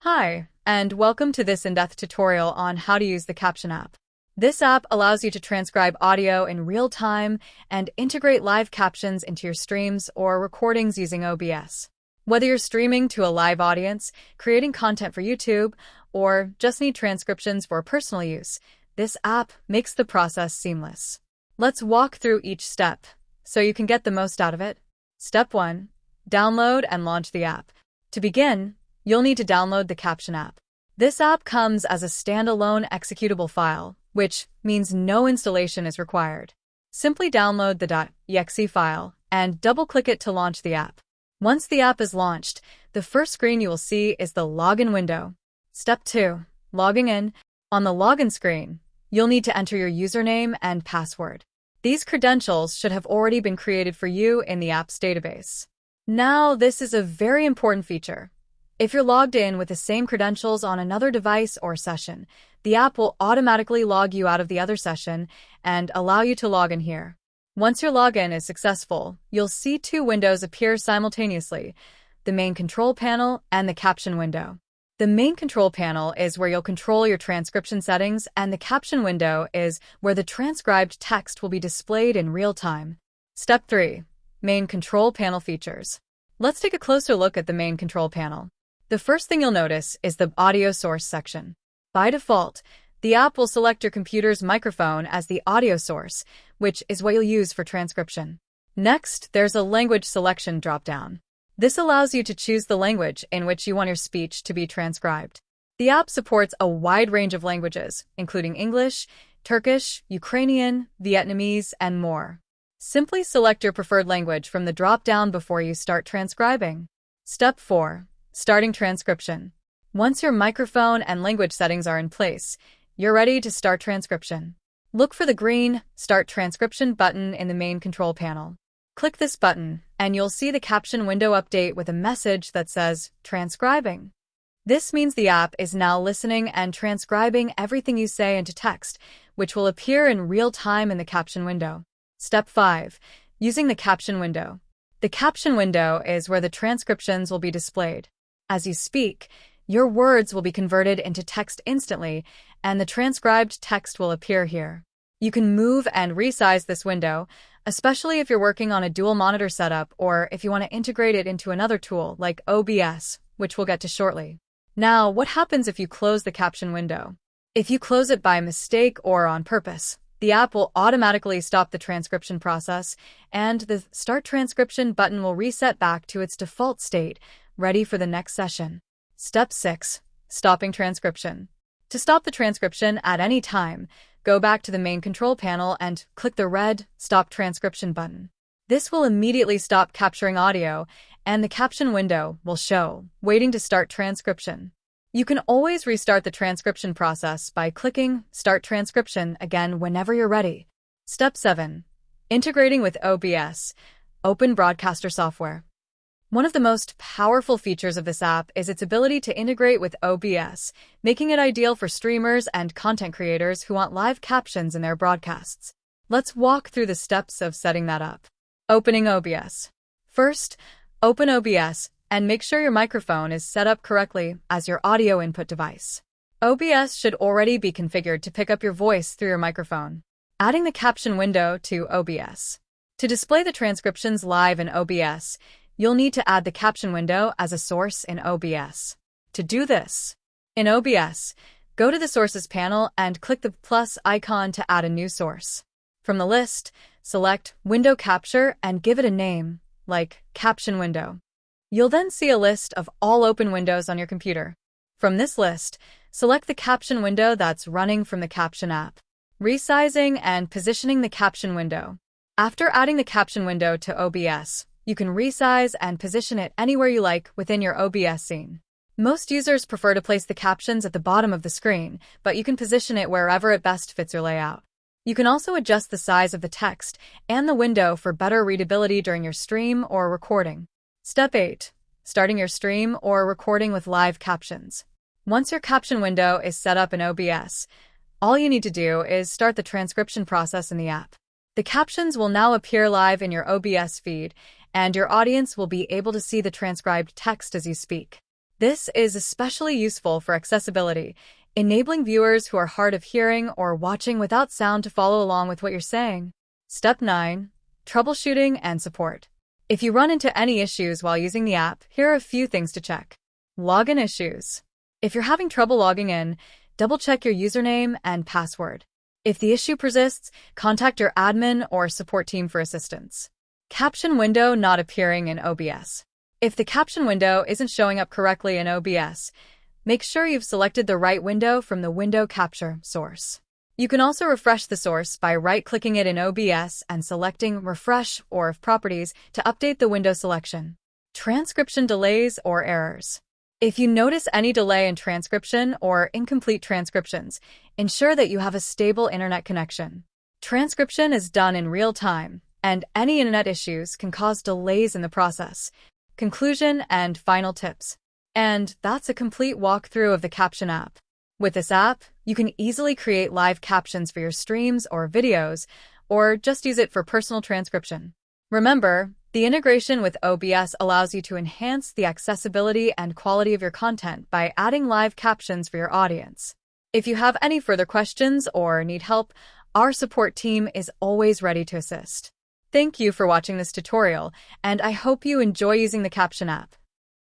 Hi, and welcome to this in-depth tutorial on how to use the Caption app. This app allows you to transcribe audio in real time and integrate live captions into your streams or recordings using OBS. Whether you're streaming to a live audience, creating content for YouTube, or just need transcriptions for personal use, this app makes the process seamless. Let's walk through each step so you can get the most out of it. Step 1. Download and launch the app. To begin, you'll need to download the Caption app. This app comes as a standalone executable file, which means no installation is required. Simply download the .exe file and double-click it to launch the app. Once the app is launched, the first screen you will see is the login window. Step 2. Logging in. On the login screen, you'll need to enter your username and password. These credentials should have already been created for you in the app's database. Now, this is a very important feature. If you're logged in with the same credentials on another device or session, the app will automatically log you out of the other session and allow you to log in here. Once your login is successful, you'll see two windows appear simultaneously, the main control panel and the caption window. The main control panel is where you'll control your transcription settings, and the caption window is where the transcribed text will be displayed in real time. Step 3. Main control panel features. Let's take a closer look at the main control panel. The first thing you'll notice is the audio source section. By default, the app will select your computer's microphone as the audio source, which is what you'll use for transcription. Next, there's a language selection dropdown. This allows you to choose the language in which you want your speech to be transcribed. The app supports a wide range of languages, including English, Turkish, Ukrainian, Vietnamese, and more. Simply select your preferred language from the dropdown before you start transcribing. Step 4. Starting transcription. Once your microphone and language settings are in place, you're ready to start transcription. Look for the green Start Transcription button in the main control panel. Click this button, and you'll see the caption window update with a message that says, Transcribing. This means the app is now listening and transcribing everything you say into text, which will appear in real time in the caption window. Step 5. Using the caption window. The caption window is where the transcriptions will be displayed. As you speak, your words will be converted into text instantly, and the transcribed text will appear here. You can move and resize this window, especially if you're working on a dual monitor setup or if you want to integrate it into another tool like OBS, which we'll get to shortly. Now, what happens if you close the caption window? If you close it by mistake or on purpose, the app will automatically stop the transcription process, and the Start Transcription button will reset back to its default state, ready for the next session. Step 6. Stopping transcription. To stop the transcription at any time, go back to the main control panel and click the red Stop Transcription button. This will immediately stop capturing audio, and the caption window will show, waiting to start transcription. You can always restart the transcription process by clicking Start Transcription again whenever you're ready. Step 7. Integrating with OBS. Open Broadcaster software. One of the most powerful features of this app is its ability to integrate with OBS, making it ideal for streamers and content creators who want live captions in their broadcasts. Let's walk through the steps of setting that up. Opening OBS. First, open OBS and make sure your microphone is set up correctly as your audio input device. OBS should already be configured to pick up your voice through your microphone. Adding the caption window to OBS. To display the transcriptions live in OBS, you'll need to add the caption window as a source in OBS. To do this, in OBS, go to the Sources panel and click the plus icon to add a new source. From the list, select Window Capture and give it a name, like Caption Window. You'll then see a list of all open windows on your computer. From this list, select the caption window that's running from the Caption app. Resizing and positioning the caption window. After adding the caption window to OBS, you can resize and position it anywhere you like within your OBS scene. Most users prefer to place the captions at the bottom of the screen, but you can position it wherever it best fits your layout. You can also adjust the size of the text and the window for better readability during your stream or recording. Step 8. Starting your stream or recording with live captions. Once your caption window is set up in OBS, all you need to do is start the transcription process in the app. The captions will now appear live in your OBS feed, and your audience will be able to see the transcribed text as you speak. This is especially useful for accessibility, enabling viewers who are hard of hearing or watching without sound to follow along with what you're saying. Step 9. Troubleshooting and support. If you run into any issues while using the app, here are a few things to check. Login issues. If you're having trouble logging in, double-check your username and password. If the issue persists, contact your admin or support team for assistance. Caption window not appearing in OBS. If the caption window isn't showing up correctly in OBS, make sure you've selected the right window from the window capture source. You can also refresh the source by right-clicking it in OBS and selecting Refresh or Properties to update the window selection. Transcription delays or errors. If you notice any delay in transcription or incomplete transcriptions, ensure that you have a stable internet connection. Transcription is done in real time, and any internet issues can cause delays in the process. Conclusion and final tips. And that's a complete walkthrough of the Caption app. With this app, you can easily create live captions for your streams or videos, or just use it for personal transcription. Remember, the integration with OBS allows you to enhance the accessibility and quality of your content by adding live captions for your audience. If you have any further questions or need help, our support team is always ready to assist. Thank you for watching this tutorial, and I hope you enjoy using the Caption app.